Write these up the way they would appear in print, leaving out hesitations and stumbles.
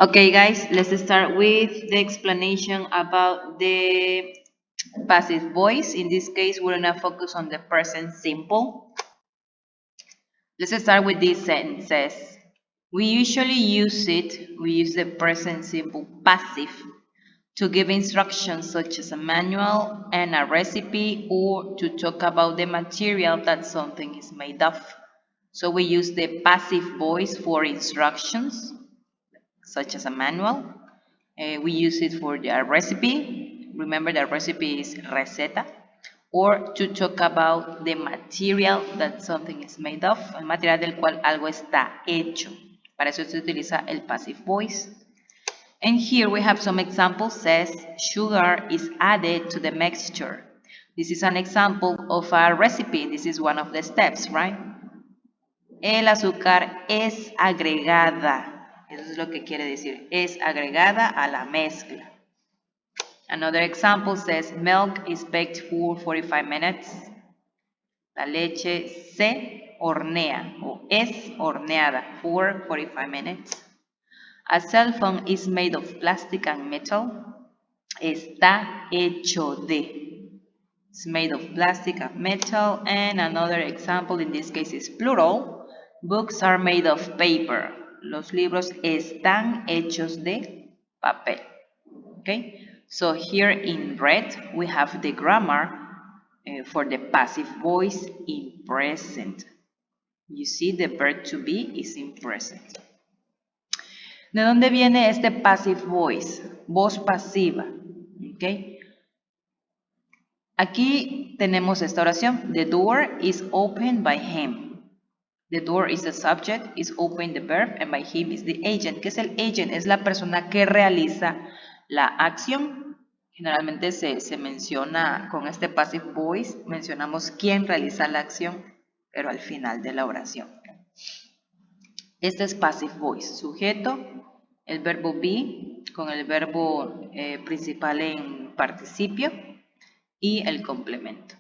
Okay, guys, let's start with the explanation about the passive voice. In this case, we're gonna focus on the present simple. Let's start with this sentence. Says, we usually we use the present simple passive to give instructions such as a manual and a recipe or to talk about the material that something is made of. So we use the passive voice for instructions such as a manual. We use it for the recipe. Remember the recipe is receta. Or to talk about the material that something is made of, el material del cual algo está hecho. Para eso se utiliza el passive voice. And here we have some examples. Says sugar is added to the mixture. This is an example of a recipe. This is one of the steps, right? El azúcar es agregada. Eso es lo que quiere decir. Es agregada a la mezcla. Another example says milk is baked for 45 minutes. La leche se hornea o es horneada for 45 minutes. A cell phone is made of plastic and metal. Está hecho de. It's made of plastic and metal. And another example in this case is plural. Books are made of paper. Los libros están hechos de papel. Okay? So here in red we have the grammar for the passive voice in present. You see the verb to be is in present. ¿De dónde viene este passive voice? Voz pasiva. Okay? Aquí tenemos esta oración. The door is opened by him. The door is the subject, is open the verb, and by him is the agent. ¿Qué es el agent? Es la persona que realiza la acción. Generalmente se menciona con este passive voice, mencionamos quién realiza la acción, pero al final de la oración. Este es passive voice, sujeto, el verbo be con el verbo principal en participio y el complemento.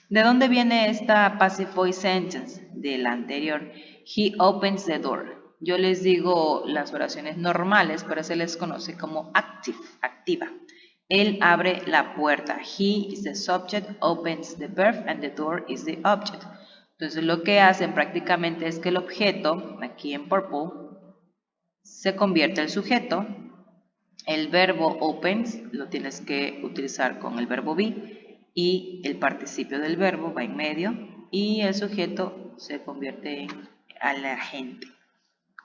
¿De dónde viene esta passive voice sentence? De la anterior. He opens the door. Yo les digo las oraciones normales, pero se les conoce como active, activa. Él abre la puerta. He is the subject, opens the verb, and the door is the object. Entonces lo que hacen prácticamente es que el objeto, aquí en purple, se convierte en sujeto. El verbo opens lo tienes que utilizar con el verbo be y el participio del verbo va en medio y el sujeto se convierte en al agente,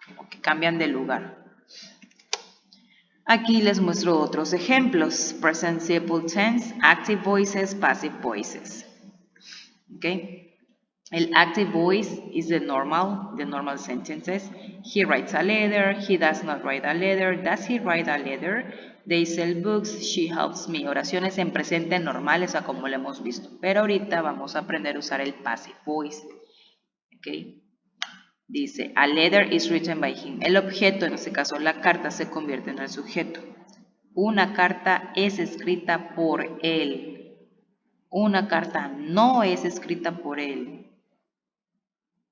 como que cambian de lugar. Aquí les muestro otros ejemplos. Present simple tense, active voices, passive voices. Okay. El active voice is the normal sentences. He writes a letter, he does not write a letter, does he write a letter? They sell books, she helps me. Oraciones en presente normales a como lo hemos visto. Pero ahorita vamos a aprender a usar el passive voice. Okay. Dice, a letter is written by him. El objeto, en este caso la carta, se convierte en el sujeto. Una carta es escrita por él. Una carta no es escrita por él.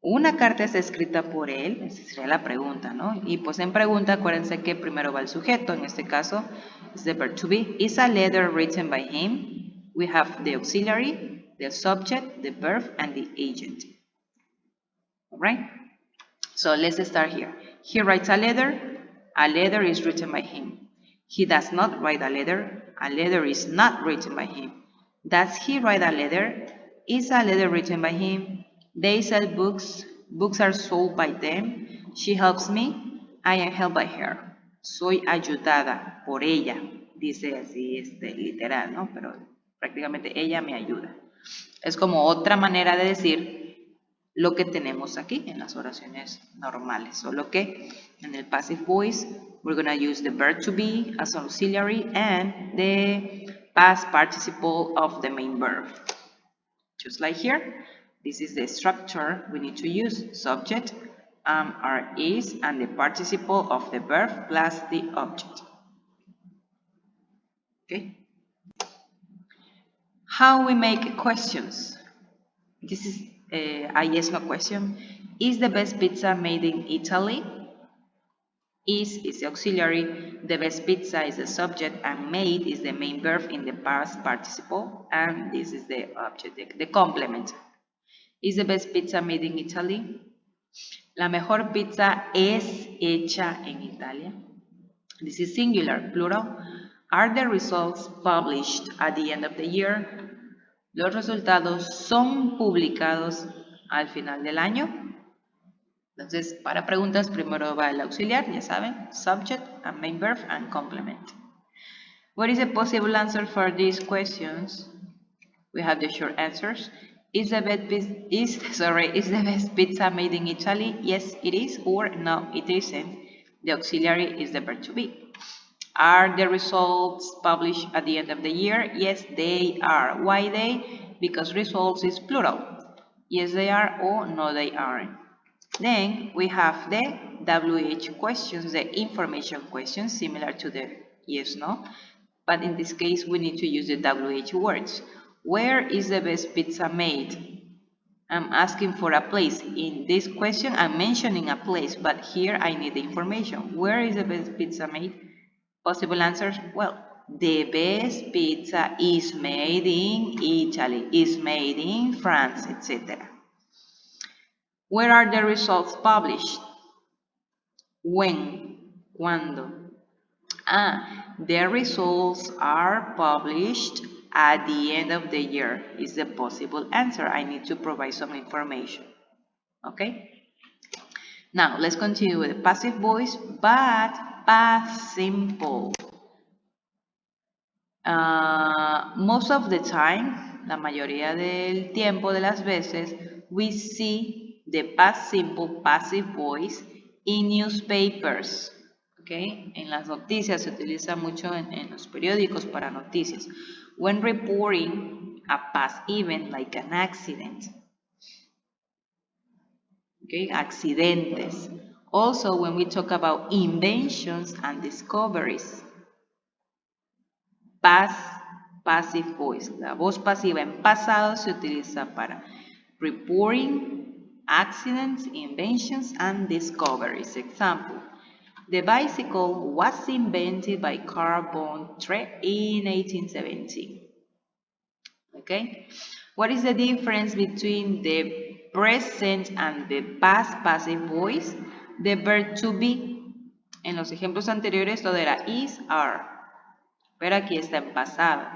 Una carta es escrita por él, esa sería la pregunta, ¿no? Y pues en pregunta, acuérdense que primero va el sujeto, en este caso es the verb to be. Is a letter written by him? We have the auxiliary, the subject, the verb, and the agent. All right? So let's start here. He writes a letter is written by him. He does not write a letter is not written by him. Does he write a letter? Is a letter written by him? They sell books, books are sold by them. She helps me, I am helped by her. Soy ayudada por ella, dice así literal, ¿no? Pero prácticamente ella me ayuda. Es como otra manera de decir lo que tenemos aquí en las oraciones normales, solo que en el passive voice we're going to use the verb to be as auxiliary and the past participle of the main verb. Just like here, this is the structure we need to use. Subject, are, is, and the participle of the verb plus the object. Okay? How we make questions. This is a yes no question. Is the best pizza made in Italy? Is the auxiliary, the best pizza is the subject, and made is the main verb in the past participle, and this is the object, the complement. Is the best pizza made in Italy? La mejor pizza es hecha en Italia. This is singular, plural. Are the results published at the end of the year? Los resultados son publicados al final del año. Entonces, para preguntas, primero va el auxiliar, ya saben, subject, and main verb, and complement. What is a possible answer for these questions? We have the short answers. Is the best pizza made in Italy? Yes, it is, or no, it isn't. The auxiliary is the verb to be. Are the results published at the end of the year? Yes, they are. Why they? Because results is plural. Yes, they are, or no, they aren't. Then we have the WH questions, the information questions, similar to the yes, no. But in this case, we need to use the WH words. Where is the best pizza made? I'm asking for a place. In this question, I'm mentioning a place, but here I need the information. Where is the best pizza made? Possible answers? Well, the best pizza is made in Italy, is made in France, etc. Where are the results published? When? Cuando? The results are published at the end of the year is the possible answer. I need to provide some information. Okay? Now, let's continue with the passive voice, but past simple. Most of the time, la mayoría del tiempo de las veces, we see the past simple passive voice in newspapers. Okay? En las noticias se utiliza mucho en los periódicos para noticias. When reporting a past event like an accident. Okay? Accidentes. Also, when we talk about inventions and discoveries. Passive voice. La voz pasiva en pasado se utiliza para reporting, accidents, inventions, and discoveries. Example, the bicycle was invented by Carl von Tre in 1817. Okay? What is the difference between the present and the past passive voice? The verb to be. En los ejemplos anteriores todo era is, are. Pero aquí está en pasado.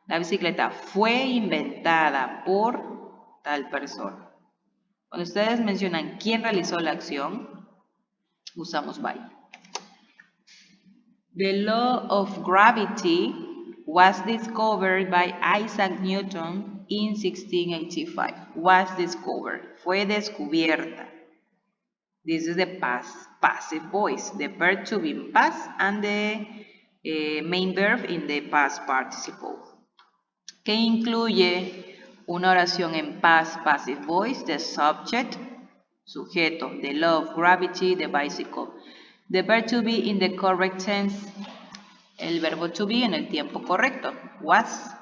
La bicicleta fue inventada por tal persona. Cuando ustedes mencionan quién realizó la acción, usamos by. The law of gravity was discovered by Isaac Newton in 1685. Was discovered. Fue descubierta. This is the past passive voice. The verb to be in past and the main verb in the past participle. ¿Qué incluye una oración en past passive voice? The subject, sujeto, the law of gravity, the bicycle. The verb to be in the correct tense, el verbo to be en el tiempo correcto. Was,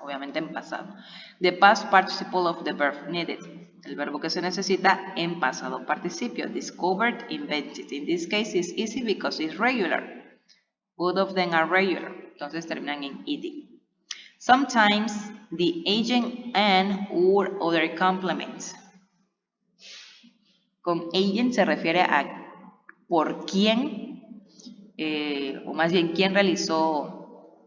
obviamente en pasado. The past participle of the verb needed, el verbo que se necesita en pasado participio. Discovered, invented. In this case it's easy because it's regular. Both of them are regular. Entonces terminan en ed. Sometimes the agent and or other complements. Con agent se refiere a por quién, o más bien quién realizó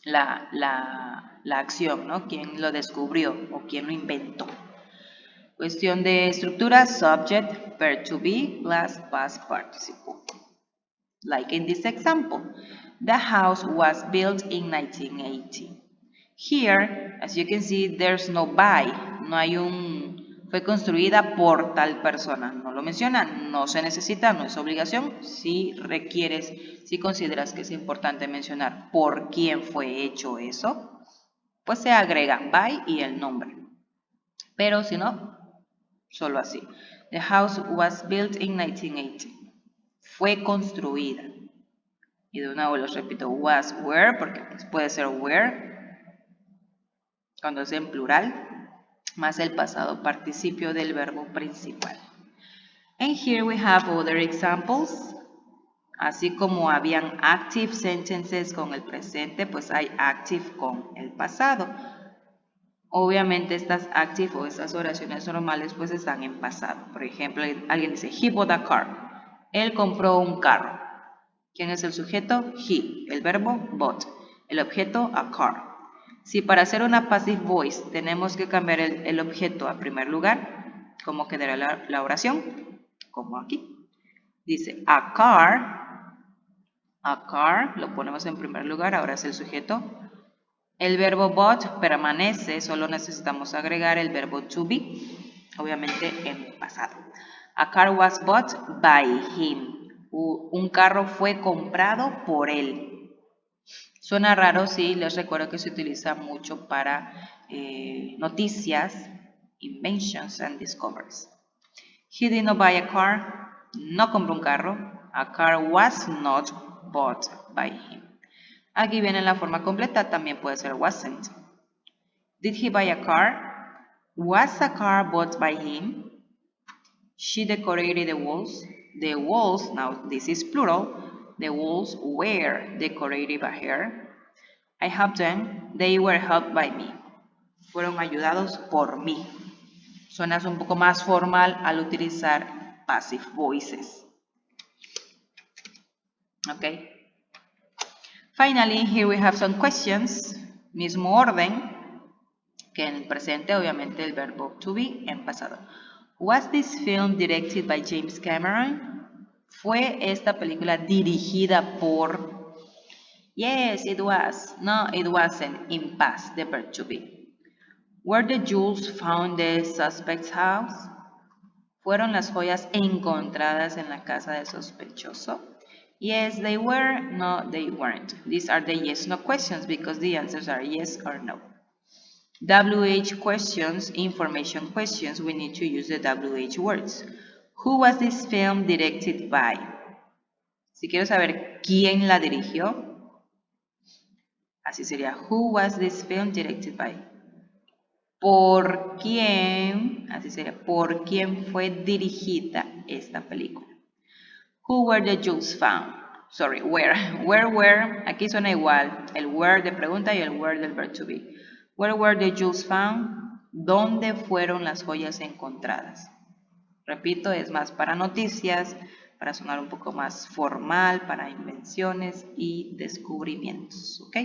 la acción, ¿no? Quién lo descubrió o quién lo inventó. Cuestión de estructura, subject, verb to be, plus past participle. Like in this example, the house was built in 1980. Here, as you can see, there's no by, no hay fue construida por tal persona, no lo menciona, no se necesita, no es obligación. Si requieres, si consideras que es importante mencionar por quién fue hecho eso, pues se agrega by y el nombre. Pero si no, solo así. The house was built in 1980. Fue construida. Y de nuevo los repito, was, were, porque puede ser were, cuando es en plural, más el pasado participio del verbo principal. And here we have other examples. Así como habían active sentences con el presente, pues hay active con el pasado. Obviamente estas active o estas oraciones normales pues están en pasado. Por ejemplo, alguien dice, he bought a car. Él compró un carro. ¿Quién es el sujeto? He. El verbo, bought. El objeto, a car. Si para hacer una passive voice tenemos que cambiar el objeto a primer lugar, ¿cómo quedará la oración? Como aquí. Dice, a car, lo ponemos en primer lugar, ahora es el sujeto. El verbo bought permanece, solo necesitamos agregar el verbo to be, obviamente en pasado. A car was bought by him. Un carro fue comprado por él. Suena raro, sí, les recuerdo que se utiliza mucho para noticias, inventions and discoveries. He did not buy a car. No compró un carro. A car was not bought by him. Aquí viene la forma completa, también puede ser wasn't. Did he buy a car? Was a car bought by him? She decorated the walls. The walls, now this is plural, the walls were decorated by her. I helped them. They were helped by me. Fueron ayudados por mí. Suena un poco más formal al utilizar passive voices. Okay. Finally, here we have some questions. Mismo orden que en el presente, obviamente el verbo to be en pasado. Was this film directed by James Cameron? ¿Fue esta película dirigida por? Yes, it was. No, it wasn't. In past, the verb to be. Were the jewels found in the suspect's house? ¿Fueron las joyas encontradas en la casa del sospechoso? Yes, they were. No, they weren't. These are the yes/no questions because the answers are yes or no. WH questions, information questions, we need to use the WH words. Who was this film directed by? Si quiero saber quién la dirigió, así sería, who was this film directed by? ¿Por quién? Así sería, ¿por quién fue dirigida esta película? Who were the jewels found? Sorry, where? Where were? Aquí suena igual, el where de pregunta y el where del verb to be. Where were the jewels found? ¿Dónde fueron las joyas encontradas? Repito, es más para noticias, para sonar un poco más formal, para invenciones y descubrimientos, ¿ok?